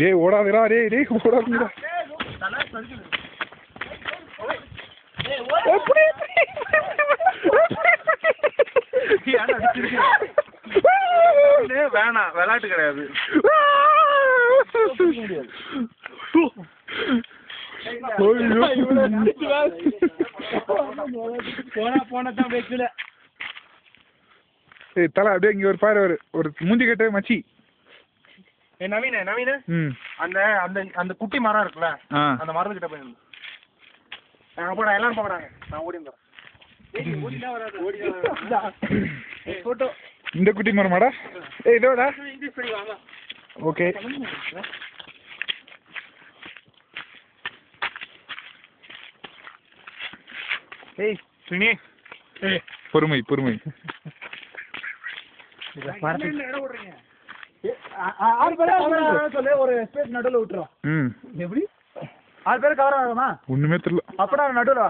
டேய் ஓடாதடா டேய் ஓடாதடா. வேணாம் விளையாட்டு கிடையாது. போனதான் பேசல. ஏய் தல அப்படியே இங்க ஒரு பாரு ஒரு மூஞ்சி கட்ட மச்சி. நவீன அந்த அந்த அந்த குட்டி மரம் இருக்குல்ல அந்த மரத்துக்கிட்ட போய் நாங்க போட எல்லாரும் போறாங்க. நான் ஓடி வந்துறேன். போட்டோ இந்த குட்டி மரமாடா? ஏய் இதோடா இங்கிலீஷ் படி வாங்க. ஓகே ஏய் சுனி ஏய் பொறுமை ஒரு ஸ்பேஸ் நடுவில் விட்டுரும். ம் எப்படி 6 பேர் கவர் ஆகுமா? ஒண்ணுமே தெரியல. அப்படா நடுவில்